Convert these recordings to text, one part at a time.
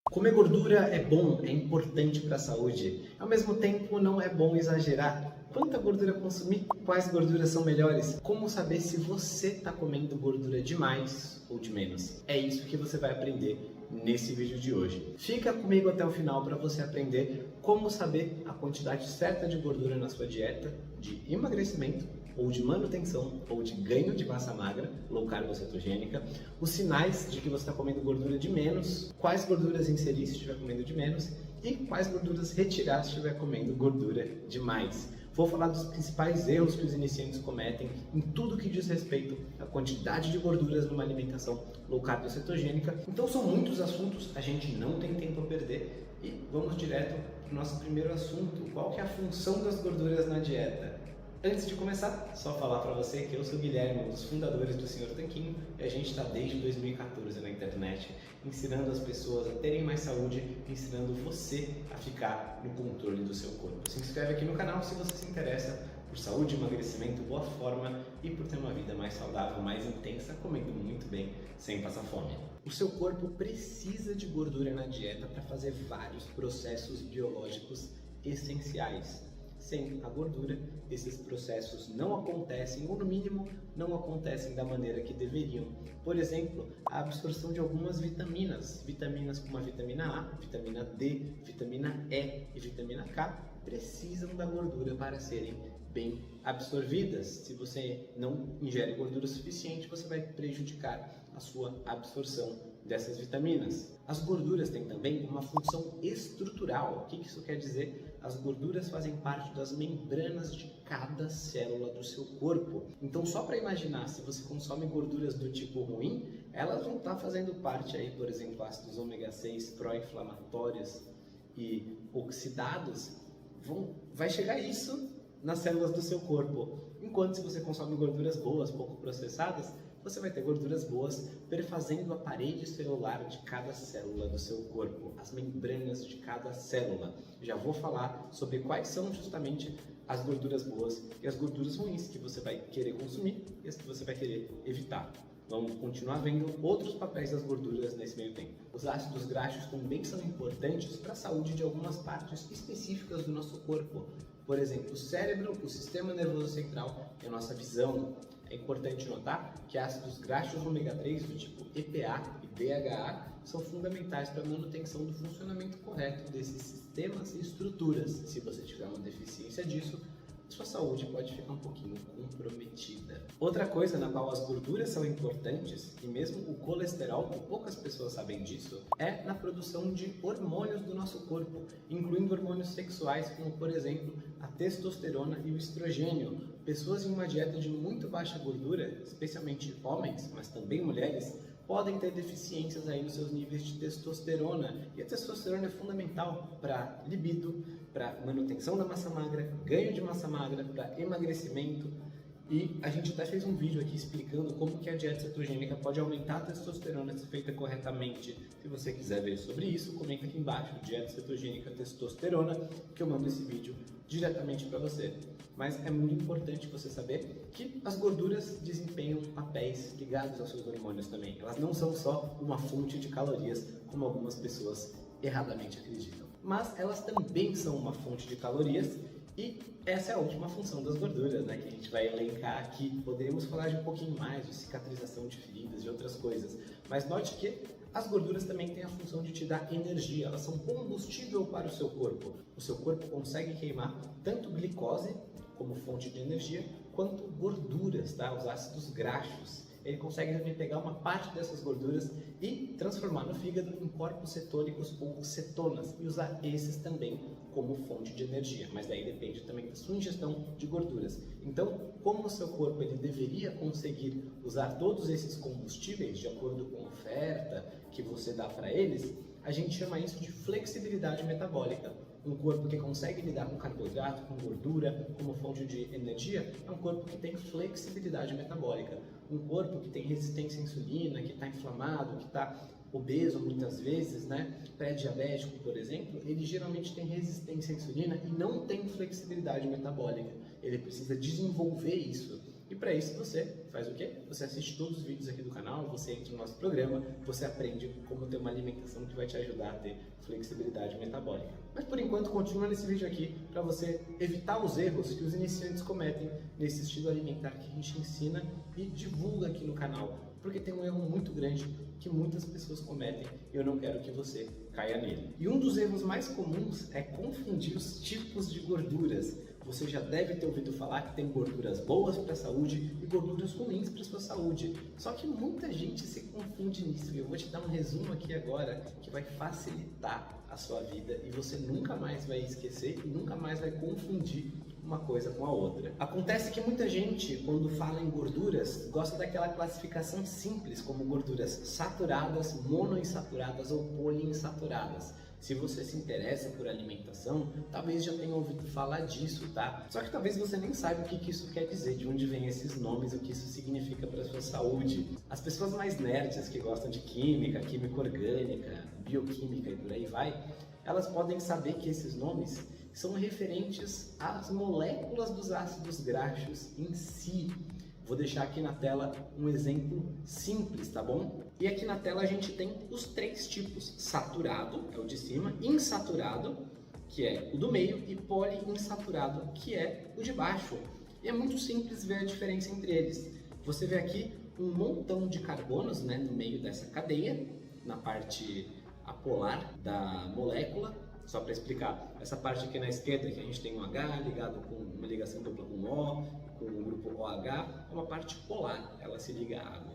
Comer gordura é bom, é importante para a saúde. Ao mesmo tempo, não é bom exagerar. Quanta gordura consumir? Quais gorduras são melhores? Como saber se você está comendo gordura demais ou de menos? É isso que você vai aprender nesse vídeo de hoje. Fica comigo até o final para você aprender como saber a quantidade certa de gordura na sua dieta de emagrecimento ou de manutenção, ou de ganho de massa magra, low carb ou cetogênica, os sinais de que você está comendo gordura de menos, quais gorduras inserir se estiver comendo de menos e quais gorduras retirar se estiver comendo gordura de mais. Vou falar dos principais erros que os iniciantes cometem em tudo que diz respeito à quantidade de gorduras numa alimentação low carb ou cetogênica. Então são muitos assuntos, a gente não tem tempo a perder e vamos direto para o nosso primeiro assunto. Qual que é a função das gorduras na dieta? Antes de começar, só falar para você que eu sou o Guilherme, um dos fundadores do Sr. Tanquinho, e a gente está desde 2014 na internet, ensinando as pessoas a terem mais saúde, ensinando você a ficar no controle do seu corpo. Se inscreve aqui no canal se você se interessa por saúde, emagrecimento, boa forma e por ter uma vida mais saudável, mais intensa, comendo muito bem, sem passar fome. O seu corpo precisa de gordura na dieta para fazer vários processos biológicos essenciais. Sem a gordura, esses processos não acontecem, ou no mínimo, não acontecem da maneira que deveriam. Por exemplo, a absorção de algumas vitaminas. Vitaminas como a vitamina A, vitamina D, vitamina E e vitamina K precisam da gordura para serem bem absorvidas. Se você não ingere gordura suficiente, você vai prejudicar a sua absorção dessas vitaminas. As gorduras têm também uma função estrutural. O que isso quer dizer? As gorduras fazem parte das membranas de cada célula do seu corpo. Então, só para imaginar, se você consome gorduras do tipo ruim, elas vão estar fazendo parte aí, por exemplo, ácidos ômega 6 pró-inflamatórios e oxidados, vai chegar isso nas células do seu corpo. Enquanto se você consome gorduras boas, pouco processadas, você vai ter gorduras boas perfazendo a parede celular de cada célula do seu corpo, as membranas de cada célula. Já vou falar sobre quais são justamente as gorduras boas e as gorduras ruins que você vai querer consumir e as que você vai querer evitar. Vamos continuar vendo outros papéis das gorduras nesse meio tempo. Os ácidos graxos também são importantes para a saúde de algumas partes específicas do nosso corpo. Por exemplo, o cérebro, o sistema nervoso central e a nossa visão. É importante notar que ácidos graxos ômega 3 do tipo EPA e DHA são fundamentais para a manutenção do funcionamento correto desses sistemas e estruturas. Se você tiver uma deficiência disso, sua saúde pode ficar um pouquinho comprometida. Outra coisa na qual as gorduras são importantes, e mesmo o colesterol, que poucas pessoas sabem disso, é na produção de hormônios do nosso corpo, incluindo hormônios sexuais, como por exemplo a testosterona e o estrogênio. Pessoas em uma dieta de muito baixa gordura, especialmente homens, mas também mulheres, podem ter deficiências aí nos seus níveis de testosterona. E a testosterona é fundamental para libido, para manutenção da massa magra, ganho de massa magra, para emagrecimento. E a gente até fez um vídeo aqui explicando como que a dieta cetogênica pode aumentar a testosterona se feita corretamente. Se você quiser ver sobre isso, comenta aqui embaixo, dieta cetogênica testosterona, que eu mando esse vídeo diretamente para você. Mas é muito importante você saber que as gorduras desempenham papéis ligados aos seus hormônios também. Elas não são só uma fonte de calorias, como algumas pessoas erradamente acreditam. Mas elas também são uma fonte de calorias e essa é a última função das gorduras, né, que a gente vai elencar aqui. Poderíamos falar de um pouquinho mais, de cicatrização de feridas, de outras coisas. Mas note que as gorduras também têm a função de te dar energia, elas são combustível para o seu corpo. O seu corpo consegue queimar tanto glicose, como fonte de energia, quanto gorduras, tá? Os ácidos graxos. Ele consegue também pegar uma parte dessas gorduras e transformar no fígado em corpos cetônicos ou cetonas e usar esses também como fonte de energia, mas daí depende também da sua ingestão de gorduras. Então, como o seu corpo ele deveria conseguir usar todos esses combustíveis de acordo com a oferta que você dá para eles, a gente chama isso de flexibilidade metabólica. Um corpo que consegue lidar com carboidrato, com gordura, como fonte de energia, é um corpo que tem flexibilidade metabólica. Um corpo que tem resistência à insulina, que está inflamado, que está obeso muitas vezes, né? Pré-diabético, por exemplo, ele geralmente tem resistência à insulina e não tem flexibilidade metabólica. Ele precisa desenvolver isso. E para isso você faz o quê? Você assiste todos os vídeos aqui do canal, você entra no nosso programa, você aprende como ter uma alimentação que vai te ajudar a ter flexibilidade metabólica. Mas por enquanto continua nesse vídeo aqui para você evitar os erros que os iniciantes cometem nesse estilo alimentar que a gente ensina e divulga aqui no canal. Porque tem um erro muito grande que muitas pessoas cometem e eu não quero que você caia nele. E um dos erros mais comuns é confundir os tipos de gorduras. Você já deve ter ouvido falar que tem gorduras boas para a saúde e gorduras ruins para a sua saúde. Só que muita gente se confunde nisso e eu vou te dar um resumo aqui agora que vai facilitar a sua vida e você nunca mais vai esquecer e nunca mais vai confundir uma coisa com a outra. Acontece que muita gente, quando fala em gorduras, gosta daquela classificação simples, como gorduras saturadas, monoinsaturadas ou poliinsaturadas. Se você se interessa por alimentação, talvez já tenha ouvido falar disso, tá? Só que talvez você nem saiba o que isso quer dizer, de onde vem esses nomes, o que isso significa para a sua saúde. As pessoas mais nerds que gostam de química, química orgânica, bioquímica e por aí vai, elas podem saber que esses nomes são referentes às moléculas dos ácidos graxos em si. Vou deixar aqui na tela um exemplo simples, tá bom? E aqui na tela a gente tem os 3 tipos: saturado, é o de cima, insaturado, que é o do meio, e poliinsaturado, que é o de baixo. E é muito simples ver a diferença entre eles. Você vê aqui um montão de carbonos, né, no meio dessa cadeia, na parte apolar da molécula. Só para explicar, essa parte aqui na esquerda que a gente tem um H ligado com uma ligação dupla com O, com o grupo OH, é uma parte polar, ela se liga à água.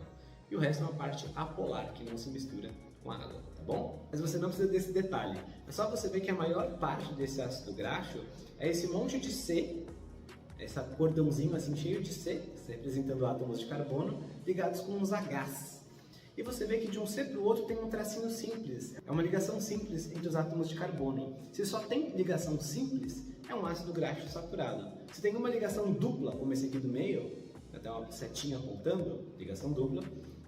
E o resto é uma parte apolar, que não se mistura com a água, tá bom? Mas você não precisa desse detalhe. É só você ver que a maior parte desse ácido graxo é esse monte de C, esse cordãozinho assim cheio de C, representando átomos de carbono, ligados com uns Hs. E você vê que de um C para o outro tem um tracinho simples. É uma ligação simples entre os átomos de carbono. Se só tem ligação simples, é um ácido graxo saturado. Se tem uma ligação dupla, como esse aqui do meio, até uma setinha apontando, ligação dupla,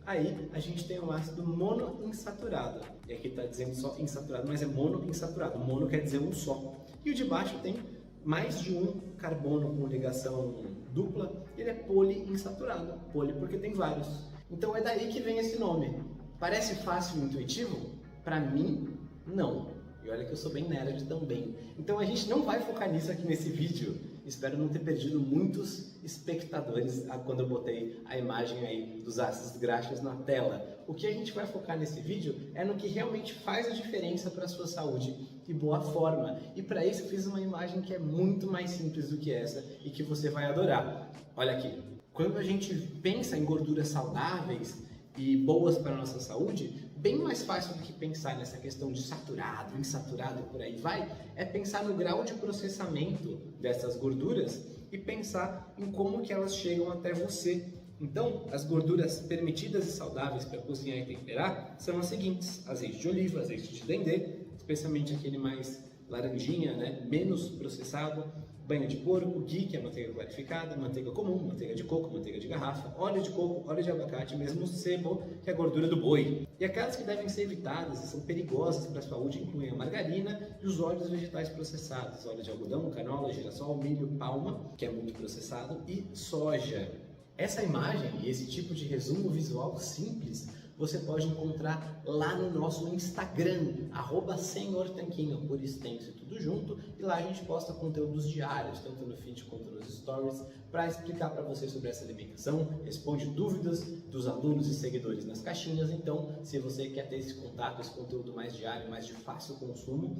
aí a gente tem um ácido monoinsaturado. E aqui está dizendo só insaturado, mas é monoinsaturado. Mono quer dizer um só. E o de baixo tem mais de um carbono com ligação dupla, ele é poliinsaturado. Poli porque tem vários. Então é daí que vem esse nome. Parece fácil e intuitivo? Para mim, não. E olha que eu sou bem nerd também. Então a gente não vai focar nisso aqui nesse vídeo. Espero não ter perdido muitos espectadores quando eu botei a imagem aí dos ácidos graxos na tela. O que a gente vai focar nesse vídeo é no que realmente faz a diferença para a sua saúde e boa forma. E para isso eu fiz uma imagem que é muito mais simples do que essa e que você vai adorar. Olha aqui. Quando a gente pensa em gorduras saudáveis e boas para a nossa saúde, bem mais fácil do que pensar nessa questão de saturado, insaturado e por aí vai, é pensar no grau de processamento dessas gorduras e pensar em como que elas chegam até você. Então, as gorduras permitidas e saudáveis para cozinhar e temperar são as seguintes: azeite de oliva, azeite de dendê, especialmente aquele mais laranjinha, né, menos processado, banha de porco, ghee, que é manteiga clarificada, manteiga comum, manteiga de coco, manteiga de garrafa, óleo de coco, óleo de abacate, mesmo sebo, que é a gordura do boi. E aquelas que devem ser evitadas e são perigosas para a saúde incluem a margarina e os óleos vegetais processados, óleo de algodão, canola, girassol, milho, palma, que é muito processado, e soja. Essa imagem e esse tipo de resumo visual simples você pode encontrar lá no nosso Instagram, @senhortanquinho, por extenso e tudo junto, e lá a gente posta conteúdos diários, tanto no feed quanto nos stories, para explicar para você sobre essa alimentação, responde dúvidas dos alunos e seguidores nas caixinhas. Então, se você quer ter esse contato, esse conteúdo mais diário, mais de fácil consumo,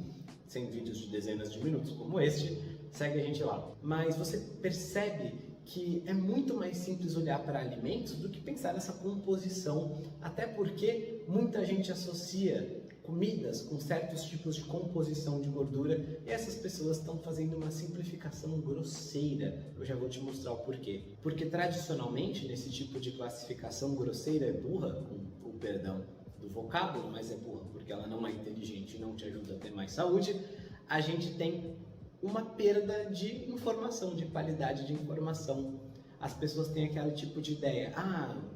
sem vídeos de dezenas de minutos como este, segue a gente lá. Mas você percebe que é muito mais simples olhar para alimentos do que pensar nessa composição, até porque muita gente associa comidas com certos tipos de composição de gordura e essas pessoas estão fazendo uma simplificação grosseira. Eu já vou te mostrar o porquê. Porque tradicionalmente, nesse tipo de classificação grosseira é burra, com o perdão do vocábulo, mas é burra porque ela não é inteligente e não te ajuda a ter mais saúde, a gente tem uma perda de informação, de qualidade de informação. As pessoas têm aquele tipo de ideia: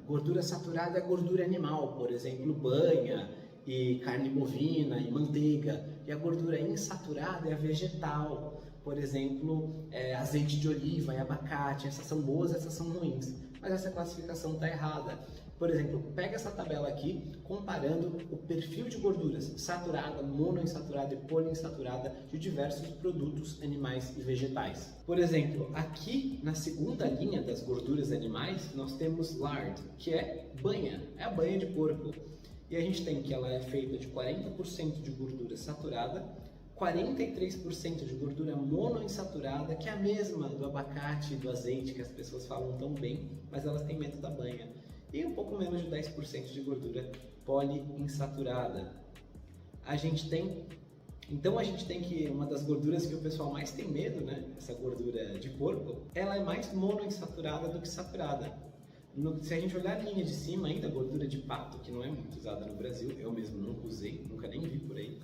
gordura saturada é gordura animal, por exemplo, banha e carne bovina e manteiga. E a gordura insaturada é a vegetal. Por exemplo, azeite de oliva e abacate. Essas são boas, essas são ruins. Mas essa classificação está errada. Por exemplo, pega essa tabela aqui comparando o perfil de gorduras saturada, monoinsaturada e poliinsaturada de diversos produtos animais e vegetais. Por exemplo, aqui na segunda linha das gorduras animais, nós temos lard, que é banha, é a banha de porco. E a gente tem que ela é feita de 40% de gordura saturada, 43% de gordura monoinsaturada, que é a mesma do abacate e do azeite que as pessoas falam tão bem, mas elas têm medo da banha. E um pouco menos de 10% de gordura poliinsaturada. Então a gente tem que uma das gorduras que o pessoal mais tem medo, né, essa gordura de porco, ela é mais monoinsaturada do que saturada. Se a gente olhar a linha de cima ainda, a gordura de pato, que não é muito usada no Brasil, eu mesmo nunca usei, nunca nem vi por aí,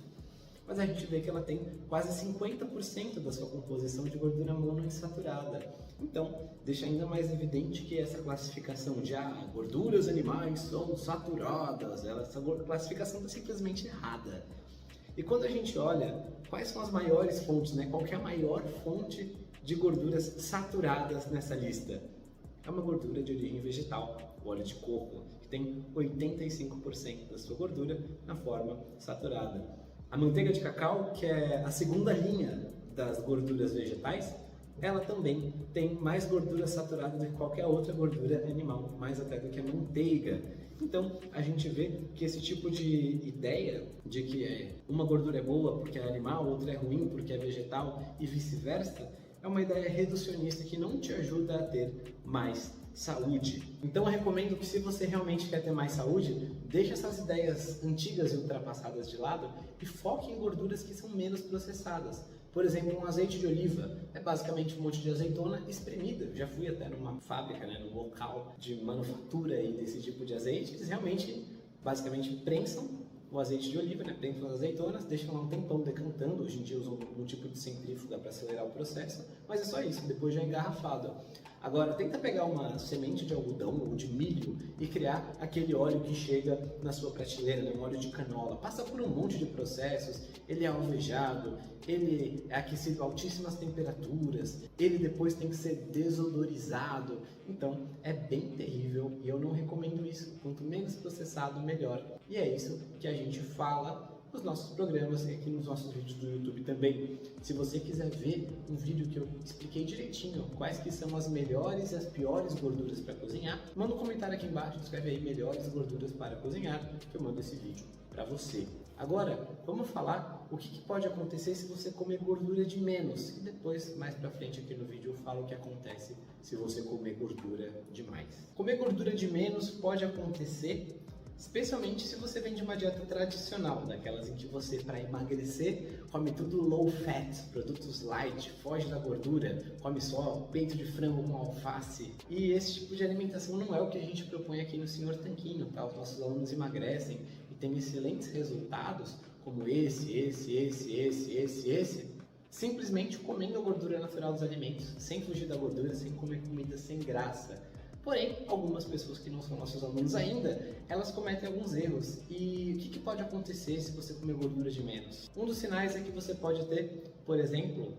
mas a gente vê que ela tem quase 50% da sua composição de gordura monoinsaturada. Então, deixa ainda mais evidente que essa classificação de gorduras animais são saturadas, essa classificação está simplesmente errada. E quando a gente olha quais são as maiores fontes, né? Qual que é a maior fonte de gorduras saturadas nessa lista? É uma gordura de origem vegetal, o óleo de coco, que tem 85% da sua gordura na forma saturada. A manteiga de cacau, que é a segunda linha das gorduras vegetais, ela também tem mais gordura saturada do que qualquer outra gordura animal, mais até do que a manteiga. Então, a gente vê que esse tipo de ideia de que uma gordura é boa porque é animal, outra é ruim porque é vegetal e vice-versa, é uma ideia reducionista que não te ajuda a ter mais saúde. Então eu recomendo que, se você realmente quer ter mais saúde, deixe essas ideias antigas e ultrapassadas de lado e foque em gorduras que são menos processadas. Por exemplo, um azeite de oliva é basicamente um monte de azeitona espremida. Eu já fui até numa fábrica, né, num local de manufatura aí desse tipo de azeite. Eles realmente, basicamente, prensam o azeite de oliva, né, prensam as azeitonas, deixam lá um tempão decantando. Hoje em dia usam um tipo de centrífuga para acelerar o processo, mas é só isso, depois já é engarrafado. Agora, tenta pegar uma semente de algodão ou de milho e criar aquele óleo que chega na sua prateleira, né? Um óleo de canola. Passa por um monte de processos, ele é alvejado, ele é aquecido a altíssimas temperaturas, ele depois tem que ser desodorizado. Então, é bem terrível e eu não recomendo isso. Quanto menos processado, melhor. E é isso que a gente fala nos nossos programas e aqui nos nossos vídeos do YouTube também. Se você quiser ver um vídeo que eu expliquei direitinho quais que são as melhores e as piores gorduras para cozinhar, manda um comentário aqui embaixo, escreve aí melhores gorduras para cozinhar, que eu mando esse vídeo para você. Agora, vamos falar o que pode acontecer se você comer gordura de menos. E depois, mais pra frente aqui no vídeo, eu falo o que acontece se você comer gordura demais. Comer gordura de menos pode acontecer especialmente se você vem de uma dieta tradicional, daquelas em que você, para emagrecer, come tudo low fat, produtos light, foge da gordura, come só peito de frango com alface. E esse tipo de alimentação não é o que a gente propõe aqui no Senhor Tanquinho, tá? Os nossos alunos emagrecem e têm excelentes resultados, como esse, simplesmente comendo a gordura natural dos alimentos, sem fugir da gordura, sem comer comida sem graça. Porém, algumas pessoas que não são nossos alunos ainda, elas cometem alguns erros. E o que pode acontecer se você comer gordura de menos? Um dos sinais é que você pode ter, por exemplo,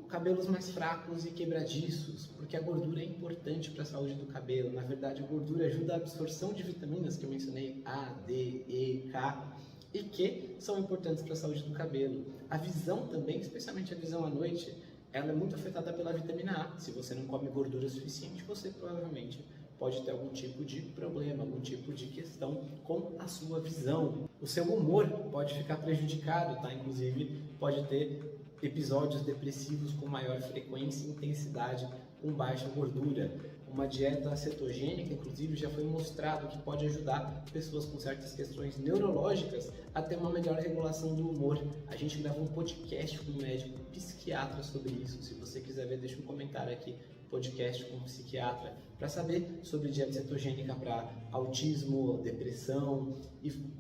cabelos mais fracos e quebradiços, porque a gordura é importante para a saúde do cabelo. Na verdade, a gordura ajuda a absorção de vitaminas que eu mencionei, A, D, E, K, e que são importantes para a saúde do cabelo. A visão também, especialmente a visão à noite, ela é muito afetada pela vitamina A. Se você não come gordura suficiente, você provavelmente pode ter algum tipo de problema, algum tipo de questão com a sua visão. O seu humor pode ficar prejudicado, tá? Inclusive, pode ter episódios depressivos com maior frequência e intensidade, com baixa gordura. Uma dieta cetogênica, inclusive, já foi mostrado que pode ajudar pessoas com certas questões neurológicas a ter uma melhor regulação do humor. A gente gravou um podcast com um médico psiquiatra sobre isso. Se você quiser ver, deixa um comentário aqui, podcast com um psiquiatra, para saber sobre dieta cetogênica para autismo, depressão,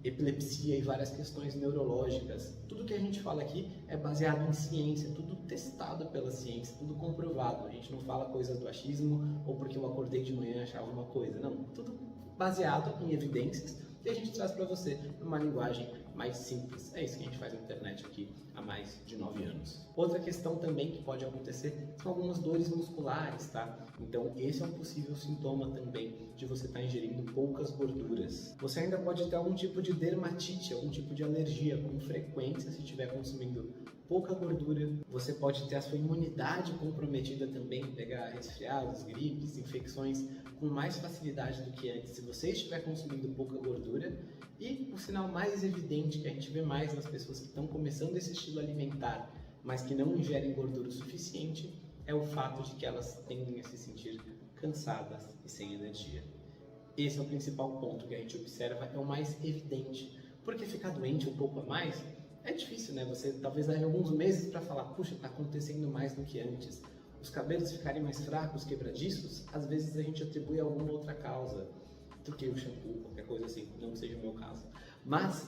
epilepsia e várias questões neurológicas. Tudo que a gente fala aqui é baseado em ciência, tudo testado pela ciência, tudo comprovado. A gente não fala coisas do achismo ou porque eu acordei de manhã e achava uma coisa. Não, tudo baseado em evidências e a gente traz para você numa linguagem mais simples. É isso que a gente faz na internet aqui há mais de 9 anos. Outra questão também que pode acontecer são algumas dores musculares, tá? Então esse é um possível sintoma também de você estar ingerindo poucas gorduras. Você ainda pode ter algum tipo de dermatite, algum tipo de alergia com frequência se estiver consumindo pouca gordura. Você pode ter a sua imunidade comprometida também, pegar resfriados, gripes, infecções com mais facilidade do que antes se você estiver consumindo pouca gordura. E o sinal mais evidente que a gente vê mais nas pessoas que estão começando esse estilo alimentar, mas que não ingerem gordura o suficiente, é o fato de que elas tendem a se sentir cansadas e sem energia. Esse é o principal ponto que a gente observa, é o mais evidente, porque ficar doente um pouco a mais é difícil, né? Você talvez leve alguns meses para falar, puxa, está acontecendo mais do que antes. Os cabelos ficarem mais fracos, quebradiços, às vezes a gente atribui a alguma outra causa. Troquei o shampoo, qualquer coisa assim, não seja o meu caso. Mas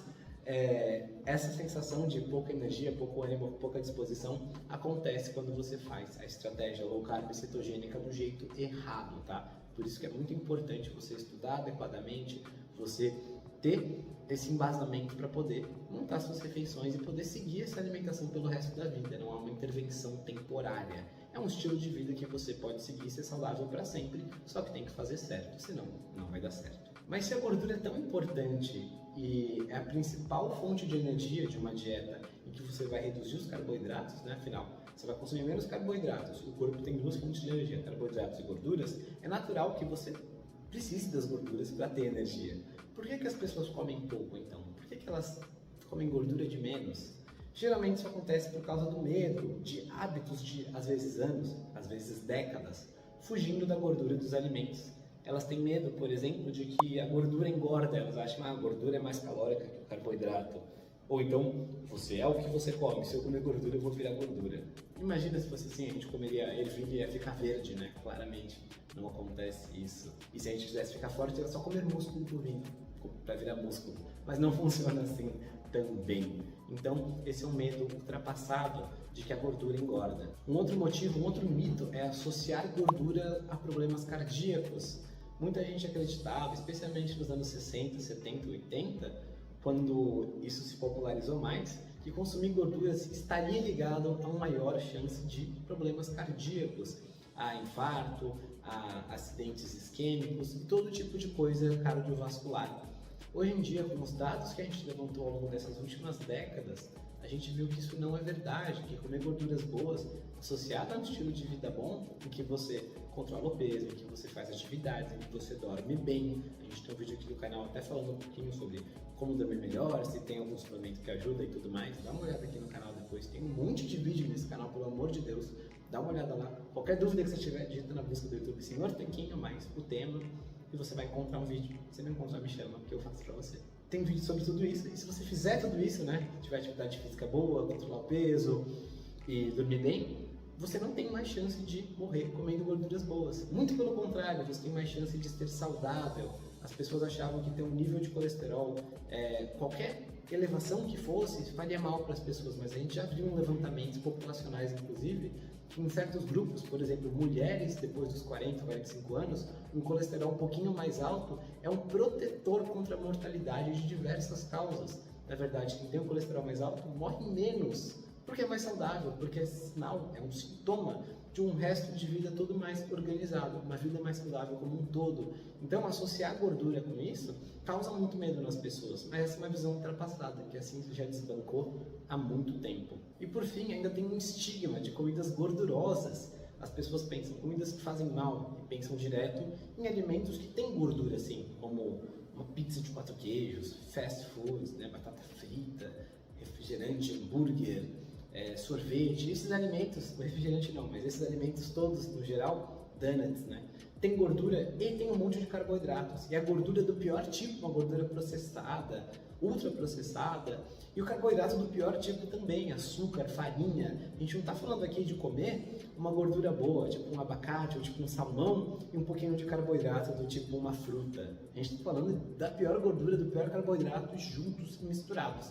essa sensação de pouca energia, pouco ânimo, pouca disposição acontece quando você faz a estratégia low carb cetogênica do jeito errado, tá? Por isso que é muito importante você estudar adequadamente, você ter esse embasamento para poder montar suas refeições e poder seguir essa alimentação pelo resto da vida. Não é uma intervenção temporária. É um estilo de vida que você pode seguir e ser saudável para sempre, só que tem que fazer certo, senão não vai dar certo. Mas se a gordura é tão importante e é a principal fonte de energia de uma dieta em que você vai reduzir os carboidratos, né? Afinal, você vai consumir menos carboidratos, o corpo tem duas fontes de energia, carboidratos e gorduras, é natural que você precise das gorduras para ter energia. Por que as pessoas comem pouco então? Por que elas comem gordura de menos? Geralmente isso acontece por causa do medo, de hábitos de, às vezes, anos, às vezes décadas, fugindo da gordura dos alimentos. Elas têm medo, por exemplo, de que a gordura engorda, elas acham que a gordura é mais calórica que o carboidrato. Ou então, você é o que você come, se eu comer gordura eu vou virar gordura. Imagina se fosse assim, a gente comeria ervilha e ia ficar verde, né? Claramente não acontece isso. E se a gente quisesse ficar forte, era só comer músculo por vinho, para virar músculo. Mas não funciona assim também. Então, esse é um medo ultrapassado de que a gordura engorda. Um outro motivo, um outro mito é associar gordura a problemas cardíacos. Muita gente acreditava, especialmente nos anos 60, 70, 80, quando isso se popularizou mais, que consumir gorduras estaria ligado a uma maior chance de problemas cardíacos, a infarto, a acidentes isquêmicos e todo tipo de coisa cardiovascular. Hoje em dia, com os dados que a gente levantou ao longo dessas últimas décadas, a gente viu que isso não é verdade, que comer gorduras boas, associado a um estilo de vida bom, em que você controla o peso, em que você faz atividades, em que você dorme bem. A gente tem um vídeo aqui no canal até falando um pouquinho sobre como dormir melhor, se tem algum suplemento que ajuda e tudo mais. Dá uma olhada aqui no canal depois, tem um monte de vídeo nesse canal, pelo amor de Deus. Dá uma olhada lá. Qualquer dúvida que você tiver, digita na busca do YouTube Senhor Tanquinho mais o tema e você vai encontrar um vídeo. Se não encontrar, me chama que eu faço pra você. Tem vídeo sobre tudo isso, e se você fizer tudo isso, né, tiver atividade física boa, controlar o peso e dormir bem, você não tem mais chance de morrer comendo gorduras boas. Muito pelo contrário, você tem mais chance de ser saudável. As pessoas achavam que ter um nível de colesterol, qualquer elevação que fosse, faria mal para as pessoas, mas a gente já viu levantamentos populacionais, inclusive, que em certos grupos, por exemplo, mulheres depois dos 40, 45 anos, um colesterol um pouquinho mais alto é um protetor contra a mortalidade de diversas causas. Na verdade, quem tem um colesterol mais alto morre menos, porque é mais saudável, porque é sinal, é um sintoma de um resto de vida todo mais organizado, uma vida mais saudável como um todo. Então, associar gordura com isso causa muito medo nas pessoas, mas essa é uma visão ultrapassada, que assim já desbancou há muito tempo. E por fim, ainda tem um estigma de comidas gordurosas. As pessoas pensam em comidas que fazem mal e pensam direto em alimentos que têm gordura, assim, como uma pizza de 4 queijos, fast foods, né, batata frita, refrigerante, hambúrguer, sorvete, esses alimentos, o refrigerante não, mas esses alimentos todos, no geral, donuts, né? Tem gordura e tem um monte de carboidratos. E a gordura do pior tipo, uma gordura processada, ultraprocessada, e o carboidrato do pior tipo também, açúcar, farinha. A gente não está falando aqui de comer uma gordura boa, tipo um abacate ou tipo um salmão, e um pouquinho de carboidrato do tipo uma fruta. A gente está falando da pior gordura, do pior carboidrato juntos e misturados.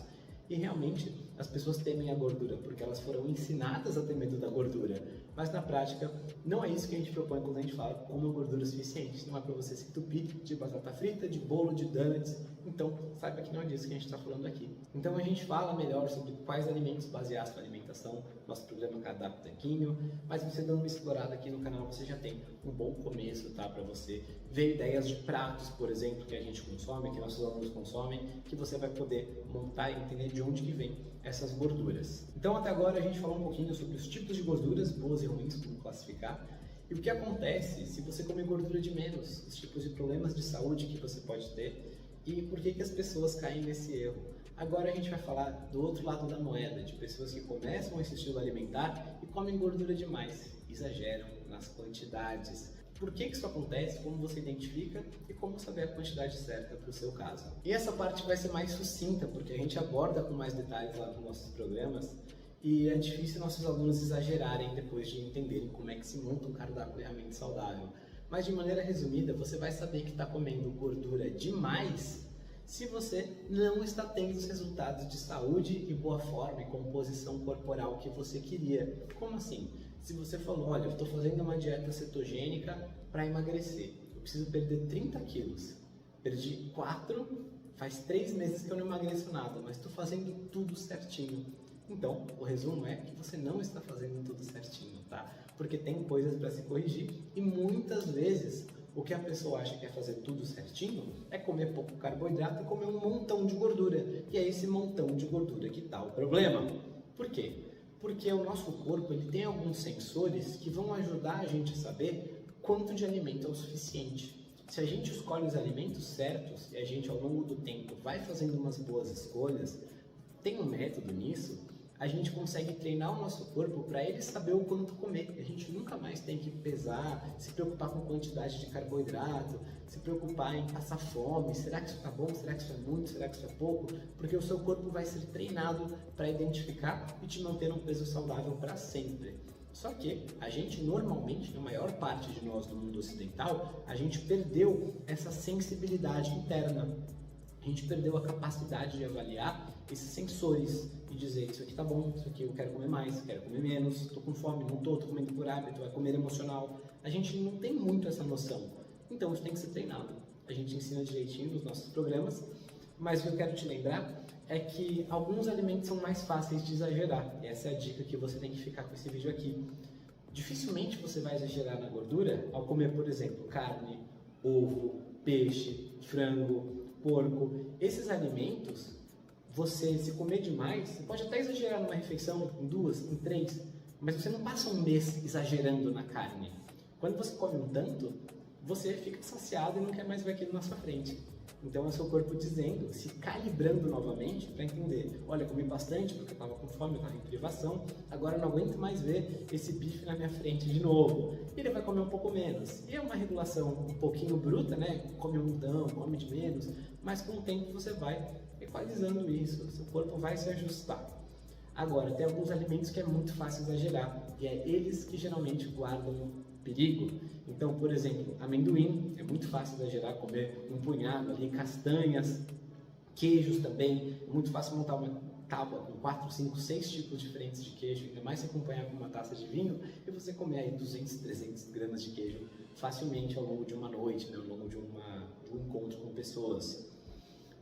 E realmente as pessoas temem a gordura porque elas foram ensinadas a ter medo da gordura. Mas na prática não é isso que a gente propõe quando a gente fala coma gordura suficiente. Não é para você se entupir de batata frita, de bolo, de donuts. Então saiba que não é disso que a gente está falando aqui. Então a gente fala melhor sobre quais alimentos basear a sua alimentação, nosso programa Cardápio Tanquinho. Mas você dando uma explorada aqui no canal, você já tem um bom começo, tá? Para você ver ideias de pratos, por exemplo, que a gente consome, que nossos alunos consomem, que você vai poder montar e entender de onde que vem essas gorduras. Então até agora a gente falou um pouquinho sobre os tipos de gorduras, boas e ruins, como classificar, e o que acontece se você comer gordura de menos, os tipos de problemas de saúde que você pode ter e por que as pessoas caem nesse erro. Agora a gente vai falar do outro lado da moeda, de pessoas que começam esse estilo alimentar e comem gordura demais, exageram nas quantidades. Por que isso acontece, como você identifica e como saber a quantidade certa para o seu caso. E essa parte vai ser mais sucinta, porque a gente aborda com mais detalhes lá nos nossos programas e é difícil nossos alunos exagerarem depois de entenderem como é que se monta um cardápio realmente saudável. Mas de maneira resumida, você vai saber que está comendo gordura demais se você não está tendo os resultados de saúde e boa forma e composição corporal que você queria. Como assim? Se você falou, olha, eu estou fazendo uma dieta cetogênica para emagrecer, eu preciso perder 30 quilos, perdi 4, faz 3 meses que eu não emagreço nada, mas estou fazendo tudo certinho. Então, o resumo é que você não está fazendo tudo certinho, tá? Porque tem coisas para se corrigir e muitas vezes o que a pessoa acha que é fazer tudo certinho é comer pouco carboidrato e comer um montão de gordura. E é esse montão de gordura que está o problema. Por quê? Porque o nosso corpo ele tem alguns sensores que vão ajudar a gente a saber quanto de alimento é o suficiente. Se a gente escolhe os alimentos certos e a gente ao longo do tempo vai fazendo umas boas escolhas, tem um método nisso, a gente consegue treinar o nosso corpo para ele saber o quanto comer. A gente nunca mais tem que pesar, se preocupar com quantidade de carboidrato, se preocupar em passar fome. Será que isso está bom? Será que isso é muito? Será que isso é pouco? Porque o seu corpo vai ser treinado para identificar e te manter um peso saudável para sempre. Só que a gente normalmente, na maior parte de nós do mundo ocidental, a gente perdeu essa sensibilidade interna. A gente perdeu a capacidade de avaliar esses sensores e dizer isso aqui tá bom, isso aqui eu quero comer mais, quero comer menos, estou com fome, não estou comendo por hábito, é comer emocional. A gente não tem muito essa noção, então isso tem que ser treinado. A gente ensina direitinho nos nossos programas, mas o que eu quero te lembrar é que alguns alimentos são mais fáceis de exagerar, e essa é a dica que você tem que ficar com esse vídeo aqui. Dificilmente você vai exagerar na gordura ao comer, por exemplo, carne, ovo, peixe, frango, porco. Esses alimentos, você se comer demais, você pode até exagerar numa refeição, em 2, em 3, mas você não passa um mês exagerando na carne. Quando você come um tanto, você fica saciado e não quer mais ver aquilo na sua frente. Então é o seu corpo dizendo, se calibrando novamente para entender, olha, eu comi bastante porque eu estava com fome, eu estava em privação, agora eu não aguento mais ver esse bife na minha frente de novo. E ele vai comer um pouco menos. E é uma regulação um pouquinho bruta, né? Come um montão, come de menos, mas com o tempo você vai equalizando isso, o seu corpo vai se ajustar. Agora, tem alguns alimentos que é muito fácil exagerar, e é eles que geralmente guardam perigo. Então, por exemplo, amendoim, é muito fácil exagerar, comer um punhado ali, castanhas, queijos também, é muito fácil montar uma tábua com 4, 5, 6 tipos diferentes de queijo, ainda mais se acompanhar com uma taça de vinho, e você comer aí 200, 300 gramas de queijo facilmente ao longo de uma noite, né, ao longo de um encontro com pessoas.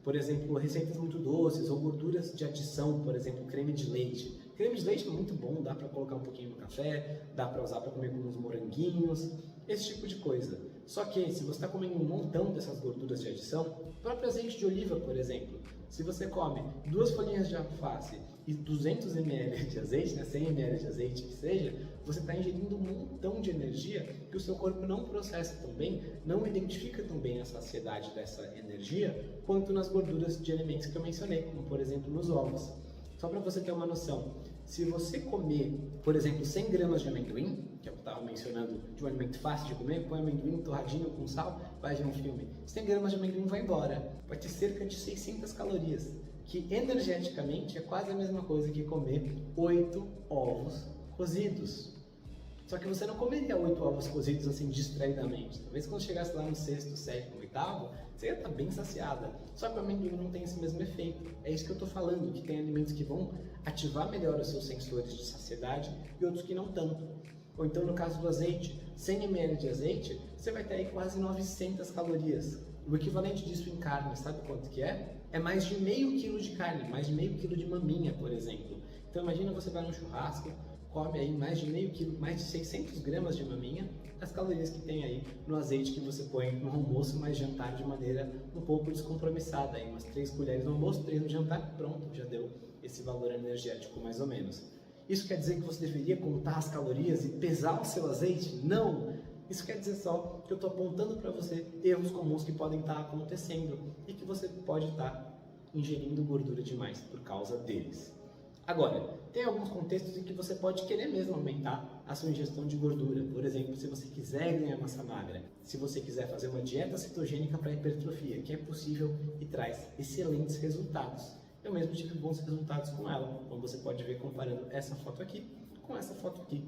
Por exemplo, receitas muito doces ou gorduras de adição, por exemplo, creme de leite. Creme de leite é muito bom, dá para colocar um pouquinho no café, dá para usar para comer com uns moranguinhos, esse tipo de coisa. Só que se você está comendo um montão dessas gorduras de adição, o próprio azeite de oliva, por exemplo, se você come 2 folhinhas de alface e 200 ml de azeite, né, 100 ml de azeite que seja, você está ingerindo um montão de energia que o seu corpo não processa tão bem, não identifica tão bem a saciedade dessa energia, quanto nas gorduras de alimentos que eu mencionei, como por exemplo nos ovos. Só para você ter uma noção, se você comer, por exemplo, 100 gramas de amendoim, que é o que eu estava mencionando, de um alimento fácil de comer, põe amendoim torradinho com sal, vai ver um filme. 100 gramas de amendoim vai embora, vai ter cerca de 600 calorias, que energeticamente é quase a mesma coisa que comer 8 ovos cozidos. Só que você não comeria 8 ovos cozidos assim distraidamente. Talvez quando chegasse lá no sexto, sétimo, oitavo, você ia estar bem saciada. Só que o amendoim não tem esse mesmo efeito. É isso que eu estou falando, que tem alimentos que vão ativar melhor os seus sensores de saciedade e outros que não tanto. Ou então no caso do azeite, 100 ml de azeite, você vai ter aí quase 900 calorias. O equivalente disso em carne, sabe quanto que é? É mais de meio quilo de carne, mais de meio quilo de maminha, por exemplo. Então imagina você vai num churrasco, come aí mais de meio quilo, mais de 600 gramas de maminha, as calorias que tem aí no azeite que você põe no almoço, mas jantar de maneira um pouco descompromissada, aí umas 3 colheres no almoço, 3 no jantar, pronto, já deu esse valor energético mais ou menos. Isso quer dizer que você deveria contar as calorias e pesar o seu azeite? Não! Isso quer dizer só que eu estou apontando para você erros comuns que podem estar acontecendo e que você pode estar ingerindo gordura demais por causa deles. Agora, tem alguns contextos em que você pode querer mesmo aumentar a sua ingestão de gordura. Por exemplo, se você quiser ganhar massa magra, se você quiser fazer uma dieta cetogênica para hipertrofia, que é possível e traz excelentes resultados. Eu mesmo tive bons resultados com ela, como você pode ver comparando essa foto aqui com essa foto aqui.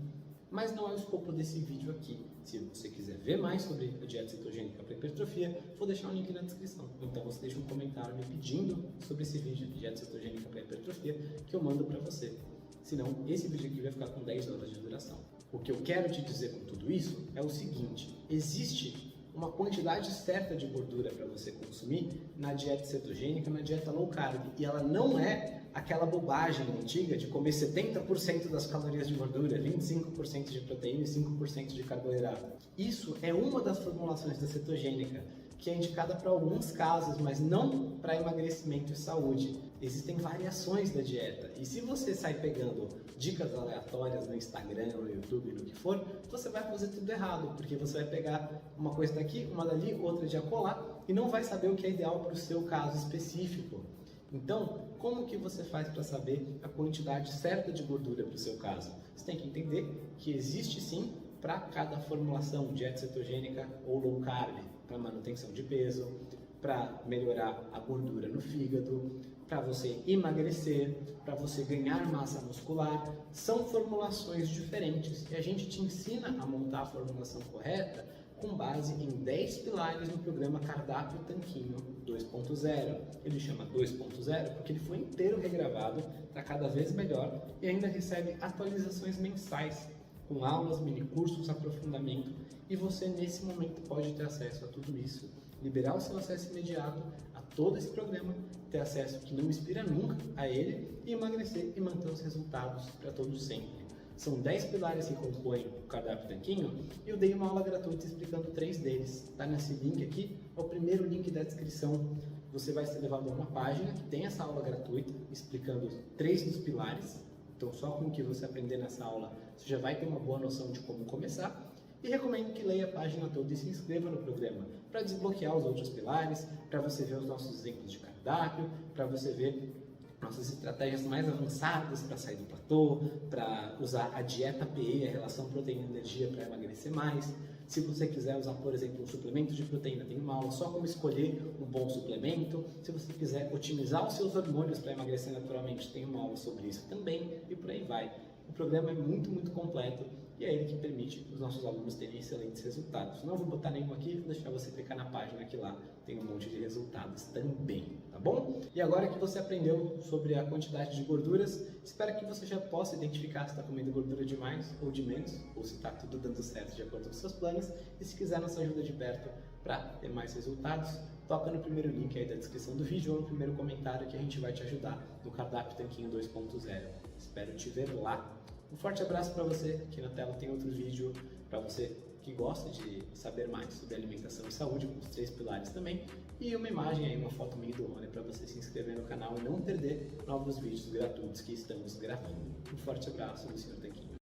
Mas não é o escopo desse vídeo aqui. Se você quiser ver mais sobre a dieta cetogênica para hipertrofia, vou deixar um link na descrição. Então você deixa um comentário me pedindo sobre esse vídeo de dieta cetogênica para hipertrofia que eu mando para você. Senão, esse vídeo aqui vai ficar com 10 horas de duração. O que eu quero te dizer com tudo isso é o seguinte: existe uma quantidade certa de gordura para você consumir na dieta cetogênica, na dieta low carb, e ela não é aquela bobagem antiga de comer 70% das calorias de gordura, 25% de proteína e 5% de carboidrato. Isso é uma das formulações da cetogênica, que é indicada para alguns casos, mas não para emagrecimento e saúde. Existem variações da dieta, e se você sai pegando dicas aleatórias no Instagram, no YouTube, no que for, você vai fazer tudo errado, porque você vai pegar uma coisa daqui, uma dali, outra de acolá, e não vai saber o que é ideal para o seu caso específico. Então, como que você faz para saber a quantidade certa de gordura para o seu caso? Você tem que entender que existe sim para cada formulação, dieta cetogênica ou low carb, para manutenção de peso, para melhorar a gordura no fígado, para você emagrecer, para você ganhar massa muscular. São formulações diferentes e a gente te ensina a montar a formulação correta com base em 10 pilares no programa Cardápio Tanquinho 2.0. Ele chama 2.0 porque ele foi inteiro regravado, está cada vez melhor e ainda recebe atualizações mensais com aulas, minicursos, aprofundamento, e você nesse momento pode ter acesso a tudo isso, liberar o seu acesso imediato a todo esse programa, ter acesso que não expira nunca a ele e emagrecer e manter os resultados para todos sempre. São 10 pilares que compõem o Cardápio Tanquinho e eu dei uma aula gratuita explicando 3 deles. Está nesse link aqui, é o primeiro link da descrição. Você vai ser levado a uma página que tem essa aula gratuita explicando 3 dos pilares. Então, só com o que você aprender nessa aula, você já vai ter uma boa noção de como começar. E recomendo que leia a página toda e se inscreva no programa para desbloquear os outros pilares, para você ver os nossos exemplos de cardápio, para você ver nossas estratégias mais avançadas para sair do platô, para usar a dieta PE, a relação proteína-energia, para emagrecer mais. Se você quiser usar, por exemplo, um suplemento de proteína, tem uma aula só como escolher um bom suplemento. Se você quiser otimizar os seus hormônios para emagrecer naturalmente, tem uma aula sobre isso também e por aí vai. O programa é muito completo e é ele que permite os nossos alunos terem excelentes resultados. Não vou botar nenhum aqui, vou deixar você clicar na página que lá tem um monte de resultados também, tá bom? E agora que você aprendeu sobre a quantidade de gorduras, espero que você já possa identificar se está comendo gordura de mais ou de menos, ou se está tudo dando certo de acordo com os seus planos. E se quiser nossa ajuda de perto para ter mais resultados, toca no primeiro link aí da descrição do vídeo ou no primeiro comentário que a gente vai te ajudar no Cardápio Tanquinho 2.0. Espero te ver lá. Um forte abraço para você. Aqui na tela tem outro vídeo para você que gosta de saber mais sobre alimentação e saúde, com os 3 pilares também. E uma imagem aí, uma foto minha do Rony para você se inscrever no canal e não perder novos vídeos gratuitos que estamos gravando. Um forte abraço do Sr. Tanquinho.